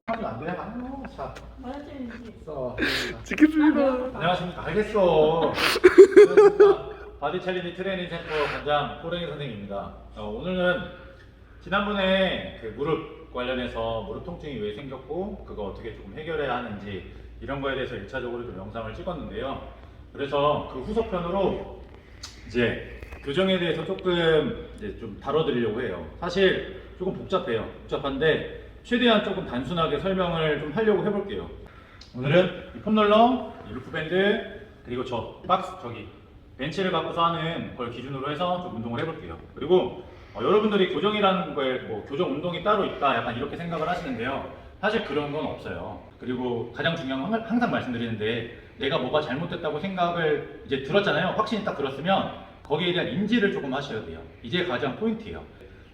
안 돼. 자, 있어. 지켜줍니다. 안녕하십니까. 알겠어. 안녕하십니까. 바디 챌린지 트레이닝 센터 관장 호랭이 선생님입니다. 오늘은 지난번에 그 무릎 관련해서 무릎 통증이 왜 생겼고 그거 어떻게 조금 해결해야 하는지 이런 거에 대해서 1차적으로 좀 영상을 찍었는데요. 그래서 그 후속편으로 이제 교정에 대해서 조금 이제 좀 다뤄드리려고 해요. 사실 조금 복잡해요. 복잡한데 최대한 조금 단순하게 설명을 좀 하려고 해볼게요. 오늘은 이 폼롤러, 이 루프밴드, 그리고 저 박스, 저기 벤치를 갖고서 하는 걸 기준으로 해서 좀 운동을 해볼게요. 그리고 여러분들이 교정이라는 거에 뭐 교정 운동이 따로 있다 약간 이렇게 생각을 하시는데요. 사실 그런 건 없어요. 그리고 가장 중요한 건 항상 말씀드리는데 내가 뭐가 잘못됐다고 생각을 이제 들었잖아요. 확신이 딱 들었으면 거기에 대한 인지를 조금 하셔야 돼요. 이게 가장 포인트예요.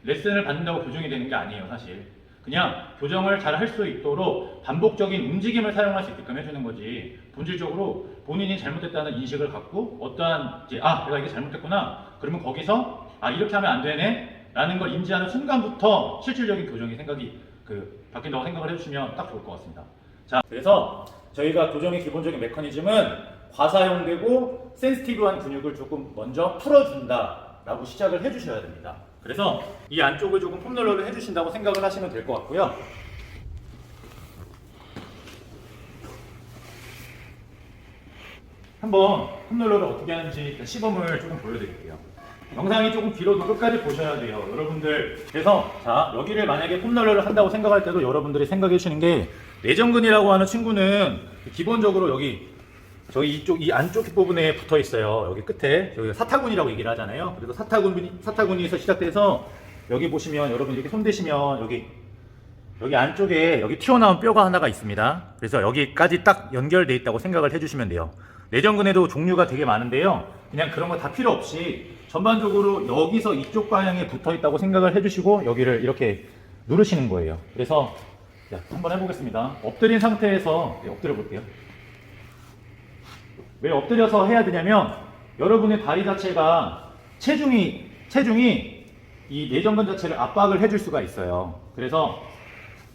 레슨을 받는다고 교정이 되는 게 아니에요, 사실. 그냥 교정을 잘 할 수 있도록 반복적인 움직임을 사용할 수 있게끔 해주는 거지, 본질적으로 본인이 잘못됐다는 인식을 갖고 어떠한 이제 내가 이게 잘못됐구나 그러면 거기서 이렇게 하면 안 되네 라는 걸 인지하는 순간부터 실질적인 교정이 생각이 바뀐다고 생각을 해주시면 딱 좋을 것 같습니다. 자, 그래서 저희가 교정의 기본적인 메커니즘은 과사용되고 센시티브한 근육을 조금 먼저 풀어준다 라고 시작을 해주셔야 됩니다. 그래서 이 안쪽을 조금 폼롤러를 해주신다고 생각을 하시면 될 것 같고요. 한번 폼롤러를 어떻게 하는지 시범을 조금 보여드릴게요. 영상이 조금 길어도 끝까지 보셔야 돼요, 여러분들. 그래서 자, 여기를 만약에 폼롤러를 한다고 생각할 때도 여러분들이 생각해 주시는 게, 내전근이라고 하는 친구는 기본적으로 여기 저희 이 안쪽 부분에 붙어 있어요. 여기 끝에 여기 사타구니라고 얘기를 하잖아요. 그래서 사타구니에서 시작돼서 여기 보시면 여러분 이렇게 손 대시면 여기 안쪽에 여기 튀어나온 뼈가 하나가 있습니다. 그래서 여기까지 딱 연결돼 있다고 생각을 해주시면 돼요. 내전근에도 종류가 되게 많은데요. 그냥 그런 거 다 필요 없이 전반적으로 여기서 이쪽 방향에 붙어 있다고 생각을 해주시고 여기를 이렇게 누르시는 거예요. 그래서 한번 해보겠습니다. 엎드린 상태에서 엎드려 볼게요. 왜 엎드려서 해야 되냐면 여러분의 다리 자체가 체중이 이 내전근 자체를 압박을 해줄 수가 있어요. 그래서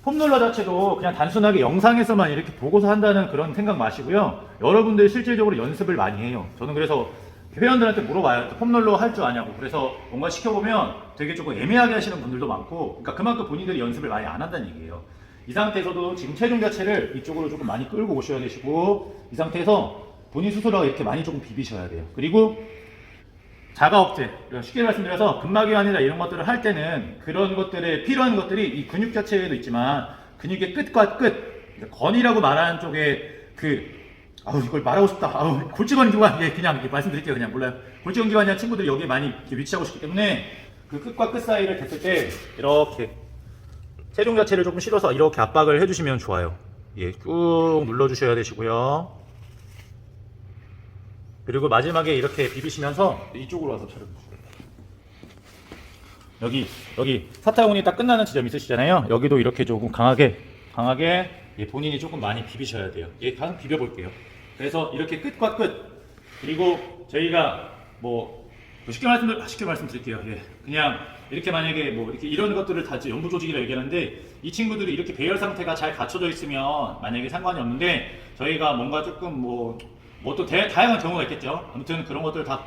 폼롤러 자체도 그냥 단순하게 영상에서만 이렇게 보고서 한다는 그런 생각 마시고요. 여러분들이 실질적으로 연습을 많이 해요. 저는 그래서 회원들한테 물어봐요. 폼롤러 할 줄 아냐고. 그래서 뭔가 시켜보면 되게 조금 애매하게 하시는 분들도 많고, 그러니까 그만큼 본인들이 연습을 많이 안 한다는 얘기예요. 이 상태에서도 지금 체중 자체를 이쪽으로 조금 많이 끌고 오셔야 되시고, 이 상태에서 본인 스스로가 이렇게 많이 조금 비비셔야 돼요. 그리고 자가 억제, 쉽게 말씀드려서 근막이완이나 이런 것들을 할 때는 그런 것들에 필요한 것들이 이 근육 자체에도 있지만 근육의 끝과 끝, 건이라고 말하는 쪽에 이걸 말하고 싶다. 골직원 기관, 그냥 말씀드릴게요. 그냥 몰라요. 골직원 기관이나 친구들이 여기에 많이 위치하고 싶기 때문에 그 끝과 끝 사이를 됐을 때 이렇게 체중 자체를 조금 실어서 이렇게 압박을 해주시면 좋아요. 꾹 눌러주셔야 되시고요. 그리고 마지막에 이렇게 비비시면서 이쪽으로 와서 차려주세요. 여기 사타구니 딱 끝나는 지점 있으시잖아요. 여기도 이렇게 조금 강하게 본인이 조금 많이 비비셔야 돼요. 한번 비벼볼게요. 그래서 이렇게 끝과 끝, 그리고 저희가 쉽게 말씀드릴게요. 그냥 이렇게 만약에 이렇게 이런 것들을 다 연부 조직이라 얘기하는데, 이 친구들이 이렇게 배열 상태가 잘 갖춰져 있으면 만약에 상관이 없는데, 저희가 뭔가 조금 또 다양한 경우가 있겠죠. 아무튼 그런 것들 다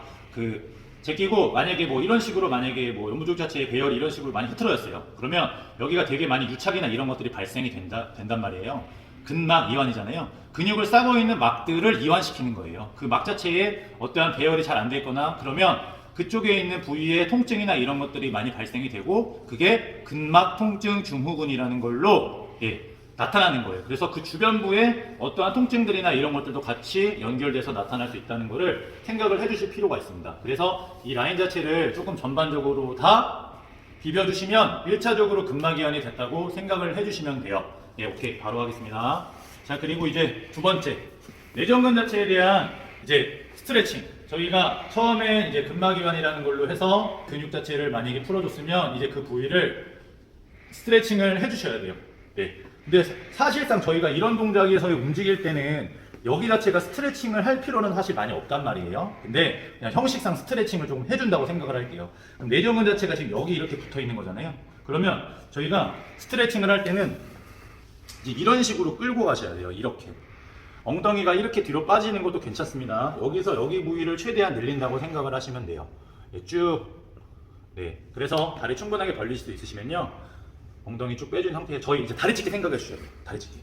제끼고, 만약에 이런 식으로 만약에 연부조직 자체의 배열이 이런 식으로 많이 흐트러졌어요. 그러면 여기가 되게 많이 유착이나 이런 것들이 발생이 된단 말이에요. 근막 이완이잖아요. 근육을 싸고 있는 막들을 이완시키는 거예요. 그 막 자체에 어떠한 배열이 잘 안 돼 있거나 그러면 그쪽에 있는 부위에 통증이나 이런 것들이 많이 발생이 되고, 그게 근막 통증 증후군이라는 걸로 나타나는 거예요. 그래서 그 주변부에 어떠한 통증들이나 이런 것들도 같이 연결돼서 나타날 수 있다는 거를 생각을 해주실 필요가 있습니다. 그래서 이 라인 자체를 조금 전반적으로 다 비벼주시면 1차적으로 근막이완이 됐다고 생각을 해주시면 돼요. 오케이, 바로 하겠습니다. 자, 그리고 이제 두 번째, 내전근 자체에 대한 이제 스트레칭. 저희가 처음에 이제 근막이완이라는 걸로 해서 근육 자체를 만약에 풀어줬으면 이제 그 부위를 스트레칭을 해주셔야 돼요. 근데 사실상 저희가 이런 동작에서 움직일 때는 여기 자체가 스트레칭을 할 필요는 사실 많이 없단 말이에요. 근데 그냥 형식상 스트레칭을 조금 해준다고 생각을 할게요. 그럼 내전근 자체가 지금 여기 이렇게 붙어 있는 거잖아요. 그러면 저희가 스트레칭을 할 때는 이제 이런 식으로 끌고 가셔야 돼요. 이렇게. 엉덩이가 이렇게 뒤로 빠지는 것도 괜찮습니다. 여기서 여기 부위를 최대한 늘린다고 생각을 하시면 돼요. 네, 쭉. 네. 그래서 다리 충분하게 벌릴 수도 있으시면요. 엉덩이 쭉 빼준 상태에 저희 이제 다리 찢기 생각해 주셔야 돼요. 다리 찢기.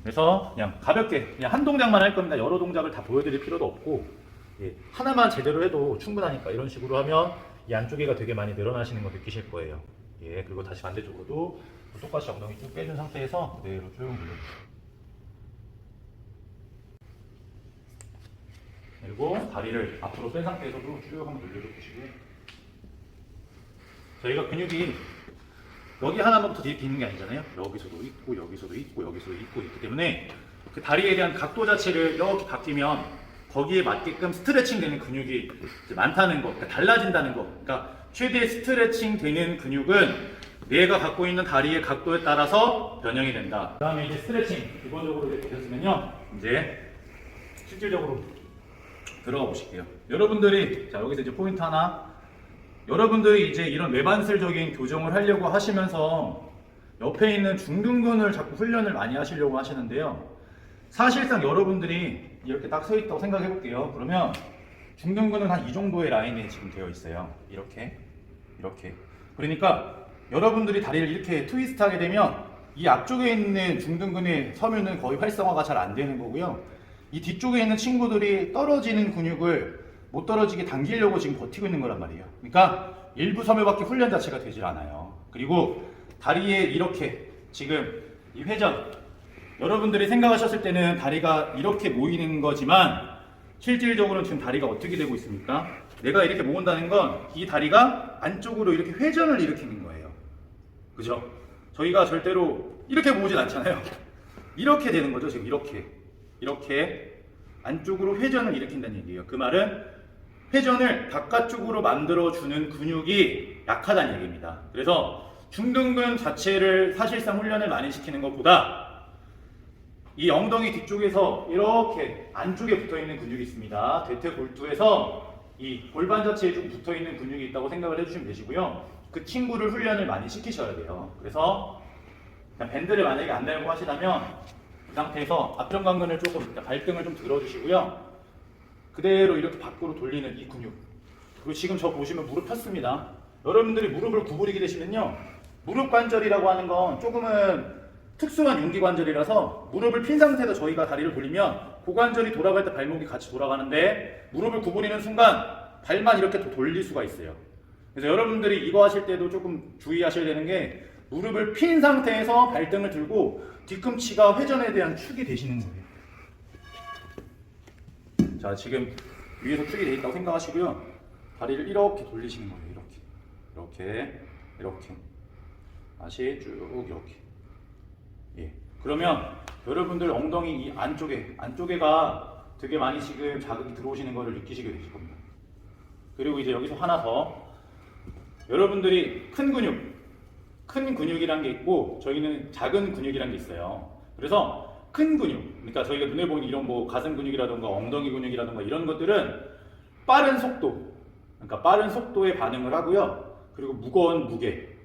그래서 그냥 가볍게 그냥 한 동작만 할 겁니다. 여러 동작을 다 보여드릴 필요도 없고 예, 하나만 제대로 해도 충분하니까 이런 식으로 하면 이 안쪽에가 되게 많이 늘어나시는 거 느끼실 거예요. 예, 그리고 다시 반대쪽으로도 똑같이 엉덩이 쭉 빼준 상태에서 그대로 쭉 눌러주세요. 그리고 다리를 앞으로 뺀 상태에서도 쭉 한번 늘려주시고 저희가 근육이 여기 하나만부터 이렇게 있는 게 아니잖아요. 여기서도 있고 여기서도 있고 여기서도 있고 있기 때문에 그 다리에 대한 각도 자체를 이렇게 바뀌면 거기에 맞게끔 스트레칭 되는 근육이 이제 많다는 거, 그러니까 달라진다는 거. 그러니까 최대 스트레칭 되는 근육은 내가 갖고 있는 다리의 각도에 따라서 변형이 된다. 그 다음에 이제 스트레칭 기본적으로 이렇게 되셨으면요. 이제 실질적으로 들어가 보실게요. 여러분들이 자 여기서 이제 포인트 하나. 여러분들이 이제 이런 외반슬적인 교정을 하려고 하시면서 옆에 있는 중둔근을 자꾸 훈련을 많이 하시려고 하시는데요. 사실상 여러분들이 이렇게 딱 서 있다고 생각해 볼게요. 그러면 중둔근은 한 이 정도의 라인에 지금 되어 있어요. 이렇게. 그러니까 여러분들이 다리를 이렇게 트위스트 하게 되면 이 앞쪽에 있는 중둔근의 섬유는 거의 활성화가 잘 안 되는 거고요. 이 뒤쪽에 있는 친구들이 떨어지는 근육을 못 떨어지게 당기려고 지금 버티고 있는 거란 말이에요. 그러니까 일부 섬유밖에 훈련 자체가 되질 않아요. 그리고 다리에 이렇게 지금 이 회전 여러분들이 생각하셨을 때는 다리가 이렇게 모이는 거지만 실질적으로는 지금 다리가 어떻게 되고 있습니까? 내가 이렇게 모은다는 건 이 다리가 안쪽으로 이렇게 회전을 일으키는 거예요. 그죠? 저희가 절대로 이렇게 모으진 않잖아요. 이렇게 되는 거죠. 지금 이렇게 안쪽으로 회전을 일으킨다는 얘기예요. 그 말은 회전을 바깥쪽으로 만들어주는 근육이 약하다는 얘기입니다. 그래서 중둔근 자체를 사실상 훈련을 많이 시키는 것보다 이 엉덩이 뒤쪽에서 이렇게 안쪽에 붙어있는 근육이 있습니다. 대퇴골두에서 이 골반 자체에 좀 붙어있는 근육이 있다고 생각을 해주시면 되시고요. 그 친구를 훈련을 많이 시키셔야 돼요. 그래서 밴드를 만약에 안 달고 하시다면 이 상태에서 앞전관근을 조금 발등을 좀 들어주시고요. 그대로 이렇게 밖으로 돌리는 이 근육. 그리고 지금 저 보시면 무릎 폈습니다. 여러분들이 무릎을 구부리게 되시면요. 무릎 관절이라고 하는 건 조금은 특수한 윤기관절이라서 무릎을 핀 상태에서 저희가 다리를 돌리면 고관절이 돌아갈 때 발목이 같이 돌아가는데 무릎을 구부리는 순간 발만 이렇게 또 돌릴 수가 있어요. 그래서 여러분들이 이거 하실 때도 조금 주의하셔야 되는 게 무릎을 핀 상태에서 발등을 들고 뒤꿈치가 회전에 대한 축이 되시는 거예요. 자, 지금 위에서 축이 돼 있다고 생각하시고요. 다리를 이렇게 돌리시는 거예요. 이렇게. 다시 쭉 이렇게. 예. 그러면 여러분들 엉덩이 이 안쪽에가 되게 많이 지금 자극이 들어오시는 거를 느끼시게 되실 겁니다. 그리고 이제 여기서 하나 더. 여러분들이 큰 근육이란 게 있고 저희는 작은 근육이란 게 있어요. 그래서 큰 근육, 그러니까 저희가 눈에 보이는 이런 뭐 가슴 근육이라든가 엉덩이 근육이라든가 이런 것들은 빠른 속도, 그러니까 빠른 속도에 반응을 하고요. 그리고 무거운 무게,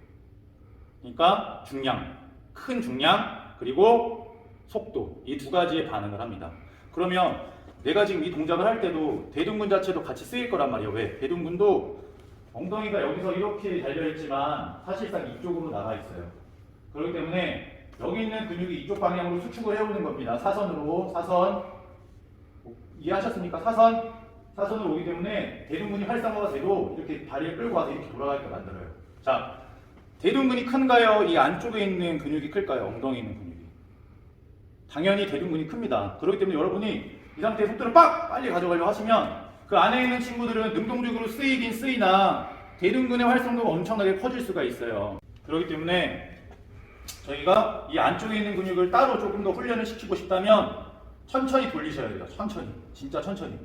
그러니까 중량, 큰 중량, 그리고 속도, 이 두 가지에 반응을 합니다. 그러면 내가 지금 이 동작을 할 때도 대둔근 자체도 같이 쓰일 거란 말이에요. 왜? 대둔근도 엉덩이가 여기서 이렇게 달려있지만 사실상 이쪽으로 나가 있어요. 그렇기 때문에 여기 있는 근육이 이쪽 방향으로 수축을 해오는 겁니다. 사선 이해하셨습니까? 사선으로 오기 때문에 대둔근이 활성화가 돼도 이렇게 다리를 끌고 와서 이렇게 돌아가게 만들어요. 자, 대둔근이 큰가요? 이 안쪽에 있는 근육이 클까요? 엉덩이에 있는 근육이. 당연히 대둔근이 큽니다. 그렇기 때문에 여러분이 이 상태에 속도를 빨리 가져가려고 하시면 그 안에 있는 친구들은 능동적으로 쓰이긴 쓰이나 대둔근의 활성도가 엄청나게 커질 수가 있어요. 그렇기 때문에 저희가 이 안쪽에 있는 근육을 따로 조금 더 훈련을 시키고 싶다면 천천히 돌리셔야 돼요. 천천히. 진짜 천천히.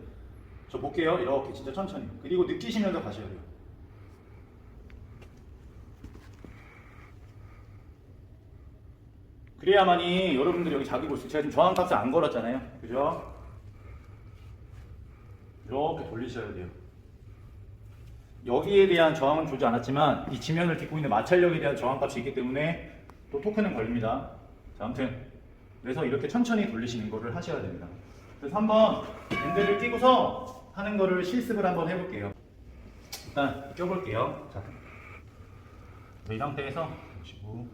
저 볼게요. 이렇게 진짜 천천히. 그리고 느끼시면서 가셔야 돼요. 그래야만이 여러분들이 여기 자극이 올 수 있어요. 제가 지금 저항값을 안 걸었잖아요. 그죠? 이렇게 돌리셔야 돼요. 여기에 대한 저항은 주지 않았지만 이 지면을 딛고 있는 마찰력에 대한 저항값이 있기 때문에 또 토크는 걸립니다. 자, 아무튼 그래서 이렇게 천천히 돌리시는 거를 하셔야 됩니다. 그래서 한번 밴드를 끼고서 하는 거를 실습을 한번 해볼게요. 일단 껴볼게요. 자, 이 상태에서 보시고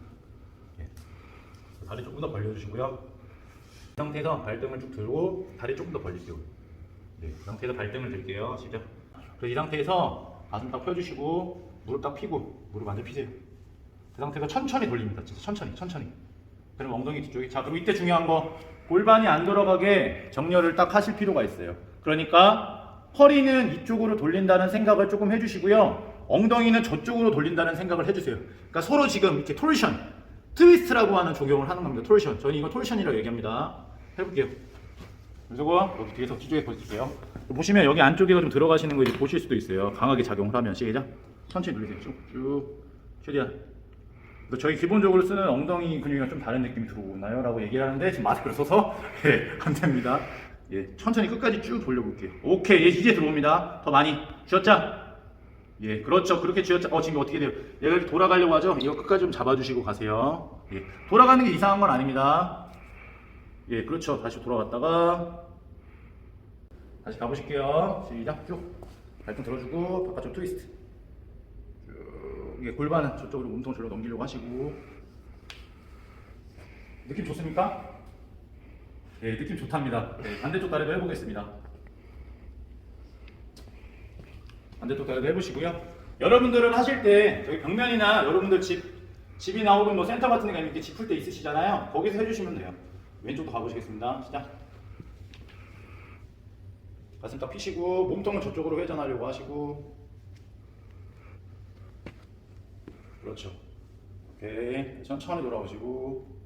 다리 조금 더 벌려주시고요. 이 상태에서 발등을 쭉 들고 다리 조금 더 벌리세요. 네, 이 상태에서 발등을 들게요. 시작. 그래서 이 상태에서 가슴 딱 펴주시고 무릎 딱 펴고 무릎 완전 펴세요. 그 상태에서 천천히 돌립니다. 진짜 천천히. 그럼 엉덩이 뒤쪽에. 자, 그리고 이때 중요한 거 골반이 안 돌아가게 정렬을 딱 하실 필요가 있어요. 그러니까 허리는 이쪽으로 돌린다는 생각을 조금 해주시고요. 엉덩이는 저쪽으로 돌린다는 생각을 해주세요. 그러니까 서로 지금 이렇게 톨션, 트위스트라고 하는 조경을 하는 겁니다. 톨션. 저는 이거 톨션이라고 얘기합니다. 해볼게요. 그래서 여기 뒤에서 뒤쪽에 보실게요. 보시면 여기 안쪽에가 좀 들어가시는 거 이제 보실 수도 있어요. 강하게 작용을 하면. 시작. 천천히 누르세요. 쭉 최대한. 저희 기본적으로 쓰는 엉덩이 근육이랑 좀 다른 느낌이 들어오나요? 라고 얘기를 하는데 지금 마스크를 써서 안 됩니다. 예, 천천히 끝까지 쭉 돌려볼게요. 오케이, 이제 들어옵니다. 더 많이 쥐었죠? 예, 그렇죠. 그렇게 쥐었죠. 지금 어떻게 돼요? 얘가 이렇게 돌아가려고 하죠? 이거 끝까지 좀 잡아주시고 가세요. 예, 돌아가는 게 이상한 건 아닙니다. 예, 그렇죠. 다시 돌아갔다가 다시 가보실게요. 시작. 쭉 발등 들어주고 바깥쪽 트위스트. 쭉 이게 골반은 저쪽으로 몸통 절로 넘기려고 하시고. 느낌 좋습니까? 네, 느낌 좋답니다. 네, 반대쪽 다리도 해보겠습니다. 반대쪽 다리도 해보시고요. 여러분들은 하실 때 저기 벽면이나 여러분들 집이나 혹은 뭐 센터 같은 데 가면 이렇게 짚을 때 있으시잖아요. 거기서 해주시면 돼요. 왼쪽도 가보시겠습니다. 시작. 가슴 딱 펴시고 몸통은 저쪽으로 회전하려고 하시고. 그렇죠. 오케이. 천천히 돌아오시고.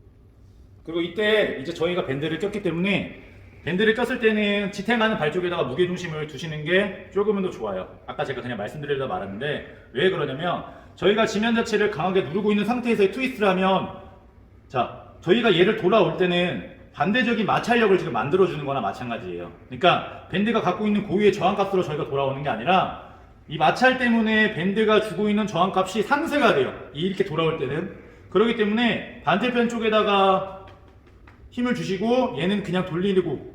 그리고 이때 이제 저희가 밴드를 꼈기 때문에 밴드를 꼈을 때는 지탱하는 발 쪽에다가 무게중심을 두시는 게 조금은 더 좋아요. 아까 제가 그냥 말씀드리려다 말았는데 왜 그러냐면 저희가 지면 자체를 강하게 누르고 있는 상태에서의 트위스트를 하면 자, 저희가 얘를 돌아올 때는 반대적인 마찰력을 지금 만들어주는 거나 마찬가지예요. 그러니까 밴드가 갖고 있는 고유의 저항값으로 저희가 돌아오는 게 아니라 이 마찰 때문에 밴드가 주고 있는 저항값이 상쇄가 돼요. 이렇게 돌아올 때는. 그렇기 때문에 반대편 쪽에다가 힘을 주시고 얘는 그냥 돌리고,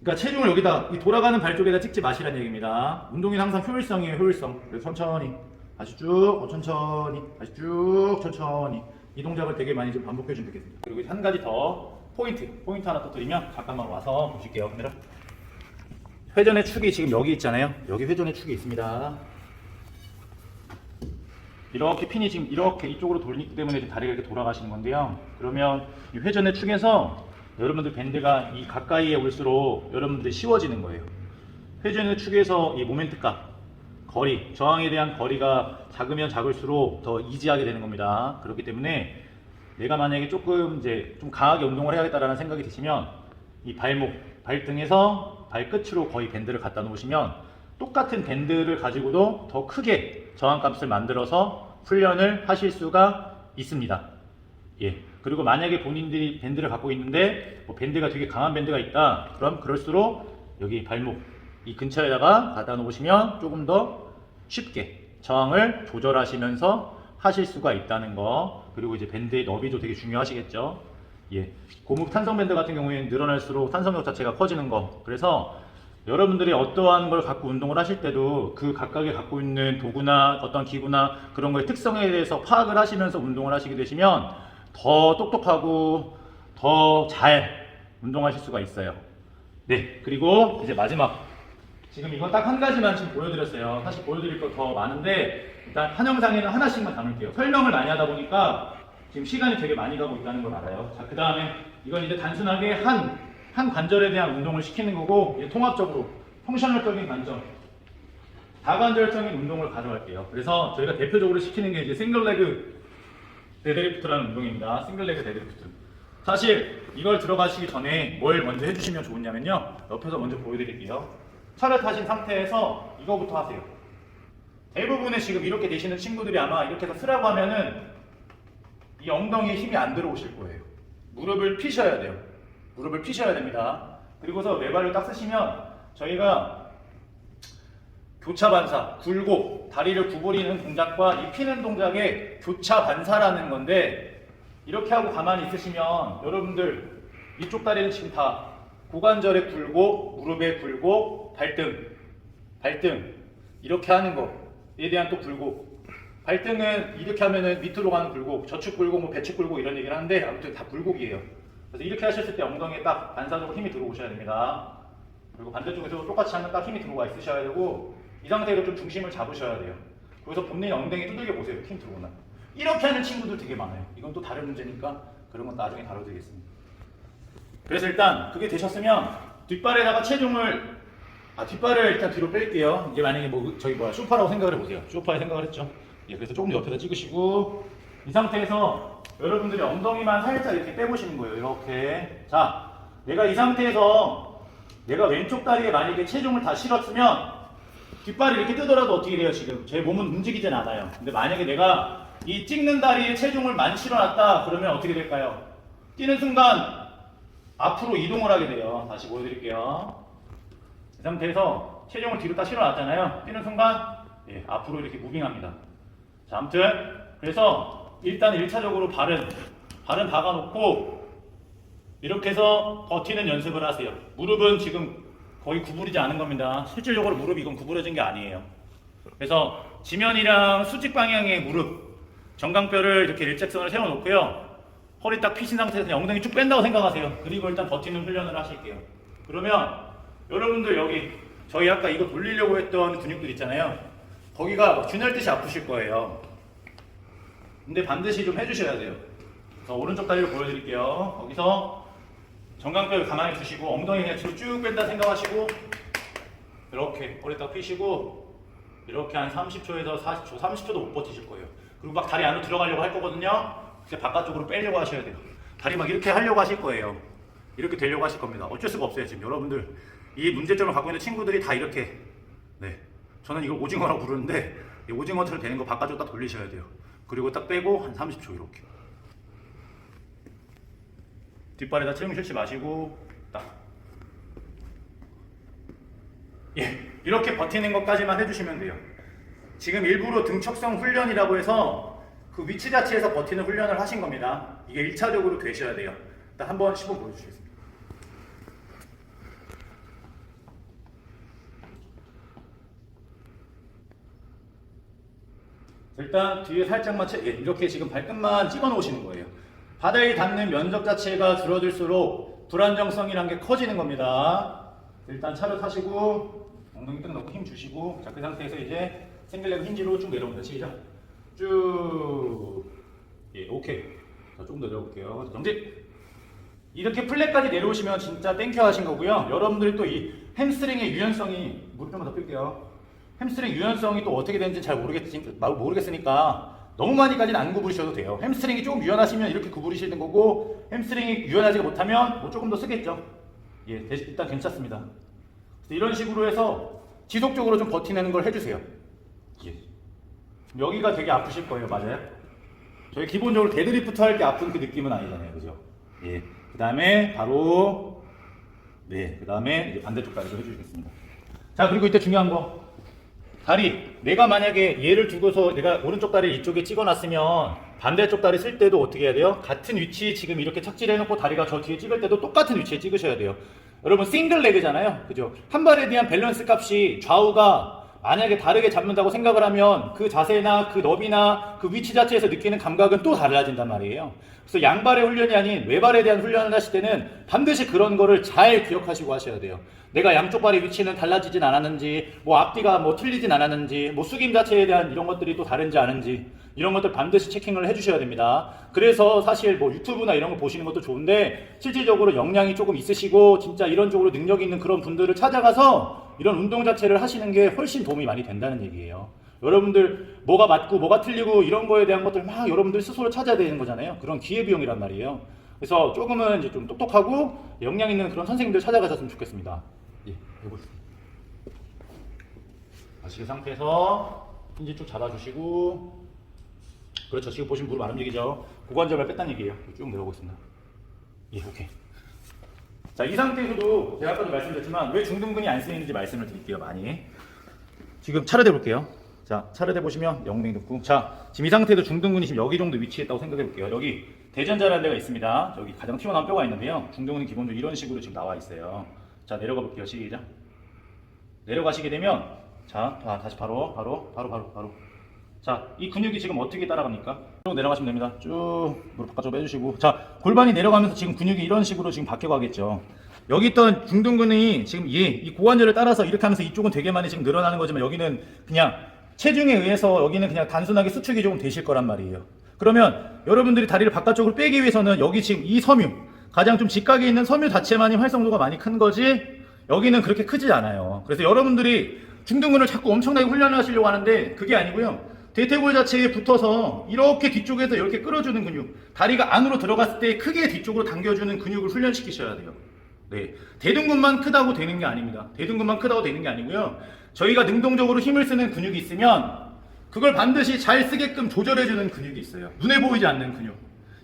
그러니까 체중을 여기다 돌아가는 발 쪽에다 찍지 마시라는 얘기입니다. 운동이 항상 효율성이에요. 효율성. 그래서 천천히 다시 쭉 천천히 다시 쭉 천천히 이 동작을 되게 많이 좀 반복해 주면 되겠습니다. 그리고 한 가지 더 포인트 하나 터뜨리면 잠깐만 와서 보실게요. 카메라. 회전의 축이 지금 여기 있잖아요. 여기 회전의 축이 있습니다. 이렇게 핀이 지금 이렇게 이쪽으로 돌리기 때문에 다리가 이렇게 돌아가시는 건데요. 그러면 이 회전의 축에서 여러분들 밴드가 이 가까이에 올수록 여러분들이 쉬워지는 거예요. 회전의 축에서 이 모멘트 값, 거리, 저항에 대한 거리가 작으면 작을수록 더 이지하게 되는 겁니다. 그렇기 때문에 내가 만약에 조금 이제 좀 강하게 운동을 해야겠다라는 생각이 드시면 이 발목, 발등에서 발끝으로 거의 밴드를 갖다 놓으시면 똑같은 밴드를 가지고도 더 크게 저항값을 만들어서 훈련을 하실 수가 있습니다. 예. 그리고 만약에 본인들이 밴드를 갖고 있는데 뭐 밴드가 되게 강한 밴드가 있다. 그럼 그럴수록 여기 발목 이 근처에다가 갖다 놓으시면 조금 더 쉽게 저항을 조절하시면서 하실 수가 있다는 거. 그리고 이제 밴드의 너비도 되게 중요하시겠죠. 예. 고무 탄성 밴드 같은 경우에는 늘어날수록 탄성력 자체가 커지는 거. 그래서 여러분들이 어떠한 걸 갖고 운동을 하실 때도 그 각각에 갖고 있는 도구나 어떤 기구나 그런 거의 특성에 대해서 파악을 하시면서 운동을 하시게 되시면 더 똑똑하고 더 잘 운동하실 수가 있어요. 네, 그리고 이제 마지막, 지금 이건 딱 한 가지만 지금 보여드렸어요. 사실 보여드릴 거 더 많은데 일단 한 영상에는 하나씩만 담을게요. 설명을 많이 하다 보니까 지금 시간이 되게 많이 가고 있다는 걸 알아요. 자, 그 다음에 이건 이제 단순하게 한 관절에 대한 운동을 시키는 거고, 이제 통합적으로 펑셔널적인 관점, 다관절적인 운동을 가져갈게요. 그래서 저희가 대표적으로 시키는 게 이제 싱글레그 데드리프트라는 운동입니다. 싱글레그 데드리프트. 사실 이걸 들어가시기 전에 뭘 먼저 해주시면 좋으냐면요, 옆에서 먼저 보여드릴게요. 차를 타신 상태에서 이거부터 하세요. 대부분의 지금 이렇게 되시는 친구들이 아마 이렇게 해서 쓰라고 하면은 이 엉덩이에 힘이 안 들어오실 거예요. 무릎을 피셔야 돼요. 무릎을 피셔야 됩니다. 그리고서 외발을 딱 쓰시면 저희가 교차 반사, 굴곡, 다리를 구부리는 동작과 이 피는 동작의 교차 반사라는 건데 이렇게 하고 가만히 있으시면 여러분들 이쪽 다리는 지금 다 고관절에 굴곡, 무릎에 굴곡, 발등 이렇게 하는 거에 대한 또 굴곡. 발등은 이렇게 하면은 밑으로 가는 굴곡, 저축 굴곡, 뭐 배축 굴곡 이런 얘기를 하는데 아무튼 다 굴곡이에요. 그래서 이렇게 하셨을 때 엉덩이에 딱 반사적으로 힘이 들어오셔야 됩니다. 그리고 반대쪽에서도 똑같이 하면 딱 힘이 들어와 있으셔야 되고 이 상태로 좀 중심을 잡으셔야 돼요. 그래서 본인 엉덩이 두들겨 보세요. 힘 들어오나. 이렇게 하는 친구들 되게 많아요. 이건 또 다른 문제니까 그런 건 나중에 다뤄드리겠습니다. 그래서 일단 그게 되셨으면 뒷발에다가 체중을 뒷발을 일단 뒤로 뺄게요. 이제 만약에 뭐 저희 소파라고 생각을 해보세요. 소파에 생각을 했죠. 예, 그래서 조금 옆에다 찍으시고 이 상태에서 여러분들이 엉덩이만 살짝 이렇게 빼보시는 거예요. 이렇게. 자, 내가 이 상태에서 내가 왼쪽 다리에 만약에 체중을 다 실었으면 뒷발이 이렇게 뜨더라도 어떻게 돼요? 지금 제 몸은 움직이진 않아요. 근데 만약에 내가 이 찍는 다리에 체중을 많이 실어놨다 그러면 어떻게 될까요? 뛰는 순간 앞으로 이동을 하게 돼요. 다시 보여드릴게요. 이 상태에서 체중을 뒤로 딱 실어놨잖아요. 뛰는 순간 앞으로 이렇게 무빙합니다. 자, 아무튼 그래서 일단 1차적으로 발은 박아놓고 이렇게 해서 버티는 연습을 하세요. 무릎은 지금 거의 구부리지 않은 겁니다. 실질적으로 무릎이 이건 구부러진 게 아니에요. 그래서 지면이랑 수직 방향의 무릎, 정강뼈를 이렇게 일직선으로 세워놓고요. 허리 딱 펴신 상태에서 그냥 엉덩이 쭉 뺀다고 생각하세요. 그리고 일단 버티는 훈련을 하실게요. 그러면 여러분들 여기 저희 아까 이거 돌리려고 했던 근육들 있잖아요. 거기가 균열듯이 아프실 거예요. 근데 반드시 좀 해주셔야 돼요. 그래서 오른쪽 다리를 보여드릴게요. 거기서 정강뼈를 가만히 두시고 엉덩이 그냥 뒤로 쭉 뺀다 생각하시고 이렇게 허리 딱 펴시고 이렇게 한 30초에서 40초, 30초도 못 버티실 거예요. 그리고 막 다리 안으로 들어가려고 할 거거든요. 그래서 바깥쪽으로 빼려고 하셔야 돼요. 다리 막 이렇게 하려고 하실 거예요. 이렇게 되려고 하실 겁니다. 어쩔 수가 없어요. 지금 여러분들 이 문제점을 갖고 있는 친구들이 다 이렇게 저는 이걸 오징어라고 부르는데 이 오징어처럼 되는 거 바깥쪽으로 딱 돌리셔야 돼요. 그리고 딱 빼고 한 30초 이렇게 뒷발에다 체중 실지 마시고 딱 이렇게 버티는 것까지만 해주시면 돼요. 지금 일부러 등척성 훈련이라고 해서 그 위치 자체에서 버티는 훈련을 하신 겁니다. 이게 1차적으로 되셔야 돼요. 일단 한번 시범 보여주시겠습니다. 일단 뒤에 살짝만 이렇게 지금 발끝만 찍어 놓으시는 거예요. 바닥에 닿는 면적 자체가 줄어들수록 불안정성이란 게 커지는 겁니다. 일단 차렷하시고 엉덩이 딱 넣고 힘 주시고 자, 그 상태에서 이제 생길레그 힌지로 쭉 내려옵니다. 시작. 쭉. 오케이. 자, 조금 더 내려볼게요. 정지. 이렇게 플랫까지 내려오시면 진짜 땡큐 하신 거고요. 여러분들이 또 이 햄스트링의 유연성이 무릎 좀만 더 뺄게요. 햄스트링 유연성이 또 어떻게 되는지 잘 모르겠으니까 너무 많이까지는 안 구부리셔도 돼요. 햄스트링이 조금 유연하시면 이렇게 구부리시는 거고 햄스트링이 유연하지 못하면 뭐 조금 더 쓰겠죠. 일단 괜찮습니다. 그래서 이런 식으로 해서 지속적으로 좀 버티는 걸 해주세요. 여기가 되게 아프실 거예요. 맞아요? 저희 기본적으로 데드리프트 할 때 아픈 그 느낌은 아니잖아요. 그죠? 그 다음에 바로 그 다음에 이제 반대쪽 다리도 해주시겠습니다. 자, 그리고 이때 중요한 거 다리, 내가 만약에 얘를 두고서 내가 오른쪽 다리를 이쪽에 찍어놨으면 반대쪽 다리 쓸 때도 어떻게 해야 돼요? 같은 위치 지금 이렇게 착지를 해놓고 다리가 저 뒤에 찍을 때도 똑같은 위치에 찍으셔야 돼요. 여러분 싱글 레그잖아요. 그죠? 한 발에 대한 밸런스 값이 좌우가 만약에 다르게 잡는다고 생각을 하면 그 자세나 그 너비나 그 위치 자체에서 느끼는 감각은 또 달라진단 말이에요. 그래서 양발의 훈련이 아닌 외발에 대한 훈련을 하실 때는 반드시 그런 거를 잘 기억하시고 하셔야 돼요. 내가 양쪽 발의 위치는 달라지진 않았는지, 뭐 앞뒤가 뭐 틀리진 않았는지, 뭐 숙임 자체에 대한 이런 것들이 또 다른지 아는지 이런 것들 반드시 체킹을 해주셔야 됩니다. 그래서 사실 뭐 유튜브나 이런 거 보시는 것도 좋은데 실질적으로 역량이 조금 있으시고 진짜 이런 쪽으로 능력이 있는 그런 분들을 찾아가서 이런 운동 자체를 하시는 게 훨씬 도움이 많이 된다는 얘기예요. 여러분들 뭐가 맞고 뭐가 틀리고 이런 거에 대한 것들 막 여러분들 스스로 찾아야 되는 거잖아요. 그런 기회비용이란 말이에요. 그래서 조금은 이제 좀 똑똑하고 역량 있는 그런 선생님들 찾아가셨으면 좋겠습니다. 해보겠습니다. 이 상태에서 힌지 쭉 잡아주시고 그렇죠. 지금 보시면 무릎 안 움직이죠. 고관절을 뺐다는 얘기예요. 쭉 내려오겠습니다. 오케이. 자, 이 상태에서도 제가 아까도 말씀드렸지만 왜 중둔근이 안 쓰이는지 말씀을 드릴게요. 많이. 지금 차례대 볼게요. 자, 차례대 보시면 영웅 듣고. 자, 지금 이 상태에서 중둔근이 지금 여기 정도 위치했다고 생각해 볼게요. 여기 대전자라는 데가 있습니다. 여기 가장 튀어나온 뼈가 있는데요. 중둔근이 기본적으로 이런 식으로 지금 나와 있어요. 자, 내려가 볼게요. 시작. 내려가시게 되면, 자, 다시 바로. 자, 이 근육이 지금 어떻게 따라갑니까? 쭉 내려가시면 됩니다. 쭉 무릎 바깥쪽으로 빼주시고. 자, 골반이 내려가면서 지금 근육이 이런 식으로 지금 바뀌어가겠죠. 여기 있던 중둔근이 지금 이 고관절을 따라서 이렇게 하면서 이쪽은 되게 많이 지금 늘어나는 거지만 여기는 그냥 체중에 의해서 여기는 그냥 단순하게 수축이 조금 되실 거란 말이에요. 그러면 여러분들이 다리를 바깥쪽으로 빼기 위해서는 여기 지금 이 섬유, 가장 좀 직각에 있는 섬유 자체만이 활성도가 많이 큰 거지 여기는 그렇게 크지 않아요. 그래서 여러분들이 중둔근을 자꾸 엄청나게 훈련하시려고 하는데 그게 아니고요. 대퇴골 자체에 붙어서 이렇게 뒤쪽에서 이렇게 끌어주는 근육, 다리가 안으로 들어갔을 때 크게 뒤쪽으로 당겨주는 근육을 훈련시키셔야 돼요. 네, 대둔근만 크다고 되는 게 아닙니다. 대둔근만 크다고 되는 게 아니고요. 저희가 능동적으로 힘을 쓰는 근육이 있으면 그걸 반드시 잘 쓰게끔 조절해주는 근육이 있어요. 눈에 보이지 않는 근육.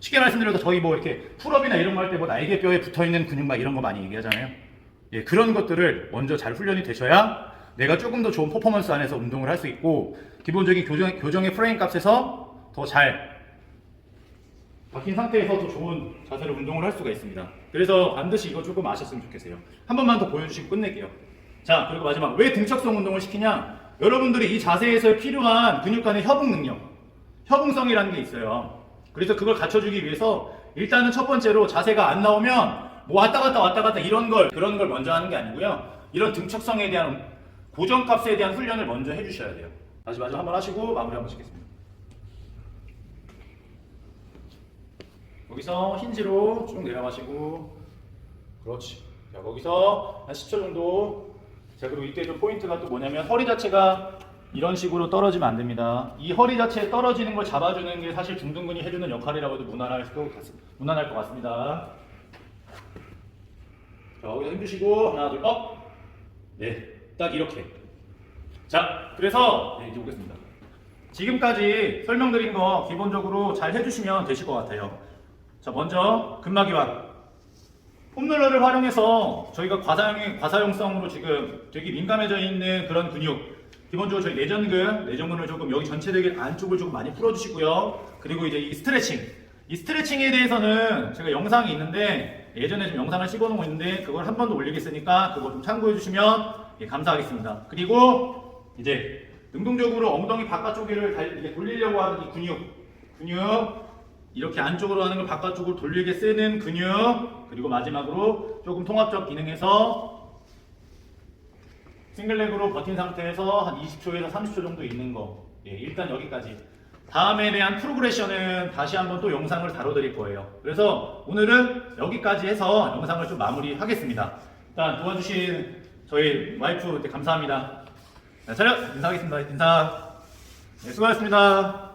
쉽게 말씀드려서 저희 뭐 이렇게 풀업이나 이런 거 할 때 뭐 날개뼈에 붙어있는 근육 막 이런 거 많이 얘기하잖아요. 예, 그런 것들을 먼저 잘 훈련이 되셔야 내가 조금 더 좋은 퍼포먼스 안에서 운동을 할 수 있고 기본적인 교정의 프레임 값에서 더 잘 박힌 상태에서 더 좋은 자세로 운동을 할 수가 있습니다. 그래서 반드시 이거 조금 아셨으면 좋겠어요. 한 번만 더 보여주시고 끝낼게요. 자, 그리고 마지막 왜 등척성 운동을 시키냐? 여러분들이 이 자세에서 필요한 근육 간의 협응 능력, 협응성이라는 게 있어요. 그래서 그걸 갖춰주기 위해서 일단은 첫 번째로 자세가 안 나오면 뭐 왔다 갔다 그런 걸 먼저 하는 게 아니고요. 이런 등척성에 대한 고정값에 대한 훈련을 먼저 해주셔야 돼요. 다시 마지막 한번 하시고 마무리 한번 짓겠습니다. 여기서 힌지로 쭉 내려가시고, 그렇지. 자, 거기서 한 10초 정도. 자, 그리고 이때 좀 포인트가 또 뭐냐면 허리 자체가 이런 식으로 떨어지면 안 됩니다. 이 허리 자체에 떨어지는 걸 잡아주는 게 사실 중둔근이 해주는 역할이라고 해도 무난할 것 같습니다. 자, 여기서 힘주시고 하나, 둘, 업. 네, 딱 이렇게. 자, 그래서 이제 오겠습니다. 지금까지 설명드린 거 기본적으로 잘 해주시면 되실 것 같아요. 자, 먼저 근막이완. 폼롤러를 활용해서 저희가 과사용성으로 지금 되게 민감해져 있는 그런 근육, 기본적으로 저희 내전근을 조금 여기 전체적인 안쪽을 조금 많이 풀어주시고요. 그리고 이제 이 스트레칭에 대해서는 제가 영상이 있는데 예전에 좀 영상을 찍어놓고 있는데 그걸 한 번 더 올리겠으니까 그거 좀 참고해 주시면 감사하겠습니다. 그리고 이제 능동적으로 엉덩이 바깥쪽을 이렇게 돌리려고 하는 이 근육 이렇게 안쪽으로 하는 걸 바깥쪽으로 돌리게 쓰는 근육, 그리고 마지막으로 조금 통합적 기능에서 싱글렉으로 버틴 상태에서 한 20초에서 30초 정도 있는 거. 예, 일단 여기까지. 다음에 대한 프로그레션은 다시 한번 또 영상을 다뤄드릴 거예요. 그래서 오늘은 여기까지 해서 영상을 좀 마무리하겠습니다. 일단 도와주신 저희 와이프 감사합니다. 자, 차렷 인사하겠습니다. 인사. 네, 수고하셨습니다.